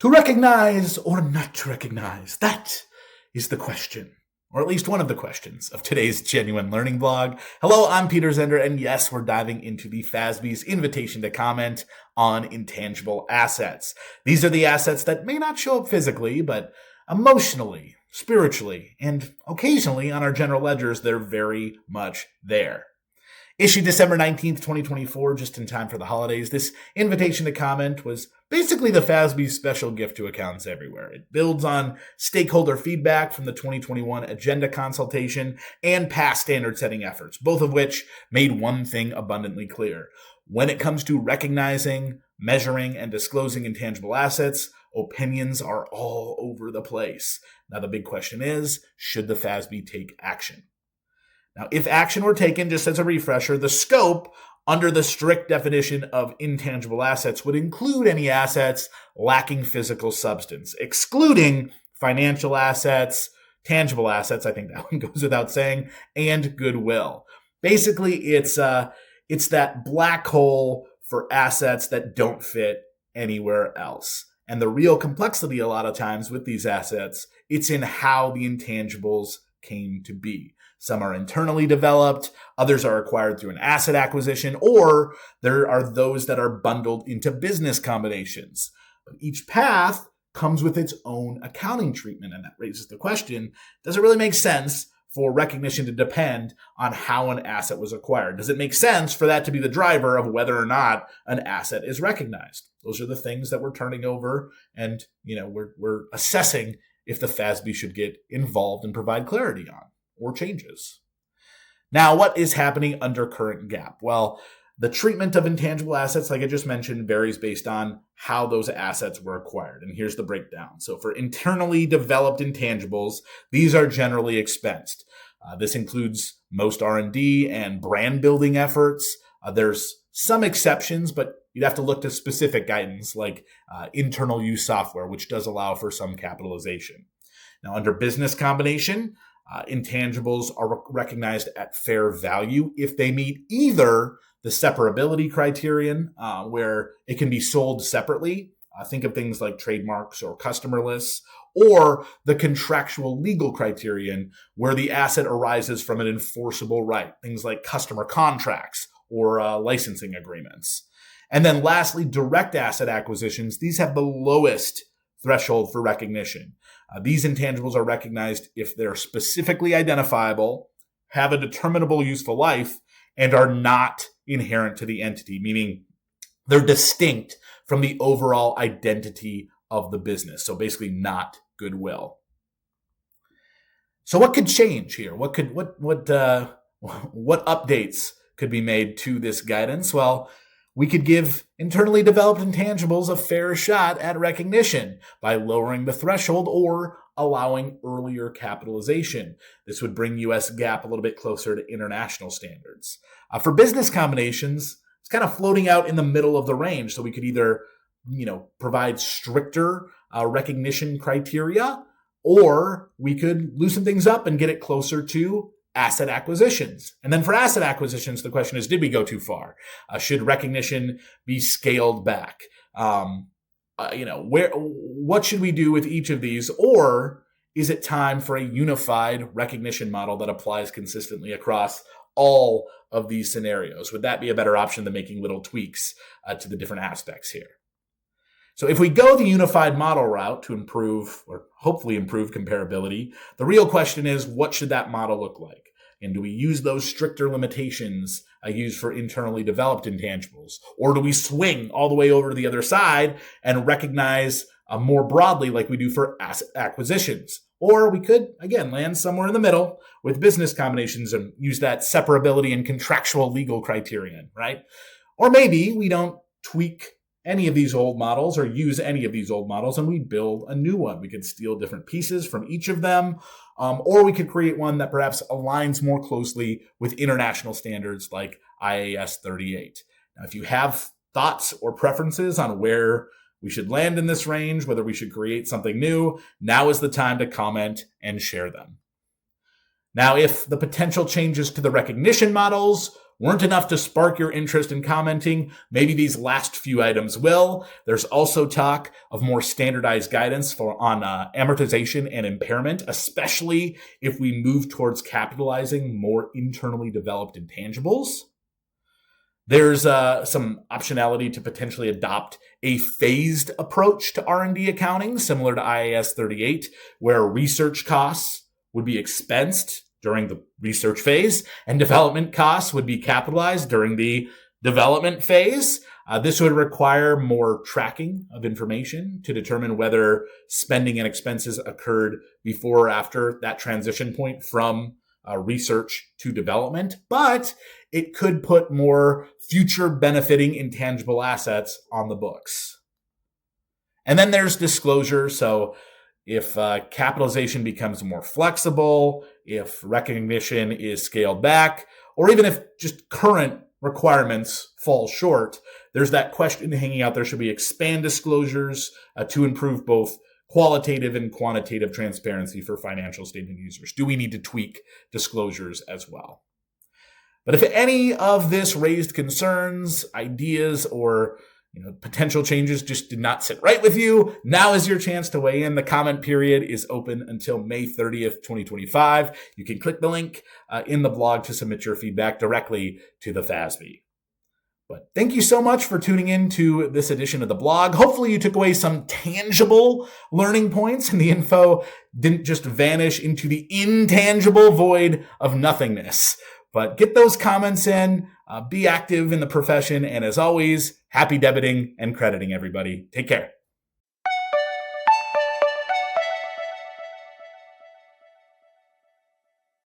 To recognize or not to recognize? That is the question, or at least one of the questions of today's Genuine Learning blog. Hello, I'm Peter Zender, and yes, we're diving into the FASB's invitation to comment on intangible assets. These are the assets that may not show up physically, but emotionally, spiritually, and occasionally on our general ledgers, they're very much there. Issued December 19th, 2024, just in time for the holidays, this invitation to comment was basically the FASB's special gift to accountants everywhere. It builds on stakeholder feedback from the 2021 agenda consultation and past standard-setting efforts, both of which made one thing abundantly clear. When it comes to recognizing, measuring, and disclosing intangible assets, opinions are all over the place. Now, the big question is, should the FASB take action? Now, if action were taken, just as a refresher, the scope under the strict definition of intangible assets would include any assets lacking physical substance, excluding financial assets, tangible assets, I think that one goes without saying, and goodwill. Basically, it's that black hole for assets that don't fit anywhere else. And the real complexity a lot of times with these assets, it's in how the intangibles came to be. Some are internally developed, others are acquired through an asset acquisition, or there are those that are bundled into business combinations. But each path comes with its own accounting treatment, and that raises the question, does it really make sense for recognition to depend on how an asset was acquired? Does it make sense for that to be the driver of whether or not an asset is recognized? Those are the things that we're turning over, and we're assessing if the FASB should get involved and provide clarity on or changes. Now, what is happening under current GAAP? Well, the treatment of intangible assets, like I just mentioned, varies based on how those assets were acquired. And here's the breakdown. So for internally developed intangibles, these are generally expensed. This includes most R&D and brand building efforts. There's some exceptions, but you'd have to look to specific guidance like internal use software, which does allow for some capitalization. Now, under business combination, intangibles are recognized at fair value if they meet either the separability criterion, where it can be sold separately. Think of things like trademarks or customer lists, or the contractual legal criterion, where the asset arises from an enforceable right, things like customer contracts or licensing agreements. And then lastly, direct asset acquisitions. These have the lowest threshold for recognition. These intangibles are recognized if they're specifically identifiable, have a determinable useful life, and are not inherent to the entity, meaning they're distinct from the overall identity of the business. So basically not goodwill. So what could change here? What updates could be made to this guidance? Well, we could give internally developed intangibles a fair shot at recognition by lowering the threshold or allowing earlier capitalization. This would bring US GAAP a little bit closer to international standards. For business combinations, it's kind of floating out in the middle of the range. So we could either, provide stricter recognition criteria, or we could loosen things up and get it closer to asset acquisitions. And then for asset acquisitions, the question is, did we go too far? Should recognition be scaled back? What should we do with each of these? Or is it time for a unified recognition model that applies consistently across all of these scenarios? Would that be a better option than making little tweaks to the different aspects here? So if we go the unified model route to improve, or hopefully improve comparability, the real question is, what should that model look like? And do we use those stricter limitations used for internally developed intangibles? Or do we swing all the way over to the other side and recognize more broadly like we do for asset acquisitions? Or we could, again, land somewhere in the middle with business combinations and use that separability and contractual legal criterion, right? Or maybe we don't tweak any of these old models or use any of these old models and we build a new one. We could steal different pieces from each of them, or we could create one that perhaps aligns more closely with international standards like IAS 38. Now, if you have thoughts or preferences on where we should land in this range, whether we should create something new, now is the time to comment and share them. Now, if the potential changes to the recognition models weren't enough to spark your interest in commenting, maybe these last few items will. There's also talk of more standardized guidance on amortization and impairment, especially if we move towards capitalizing more internally developed intangibles. There's some optionality to potentially adopt a phased approach to R&D accounting, similar to IAS 38, where research costs would be expensed during the research phase and development costs would be capitalized during the development phase. This would require more tracking of information to determine whether spending and expenses occurred before or after that transition point from research to development, but it could put more future benefiting intangible assets on the books. And then there's disclosure. So if capitalization becomes more flexible, if recognition is scaled back, or even if just current requirements fall short, there's that question hanging out there. Should we expand disclosures to improve both qualitative and quantitative transparency for financial statement users? Do we need to tweak disclosures as well? But if any of this raised concerns, ideas, or potential changes just did not sit right with you, now is your chance to weigh in. The comment period is open until May 30th, 2025. You can click the link in the blog to submit your feedback directly to the FASB. But thank you so much for tuning in to this edition of the blog. Hopefully you took away some tangible learning points and the info didn't just vanish into the intangible void of nothingness. But get those comments in, be active in the profession, and as always, happy debiting and crediting, everybody. Take care.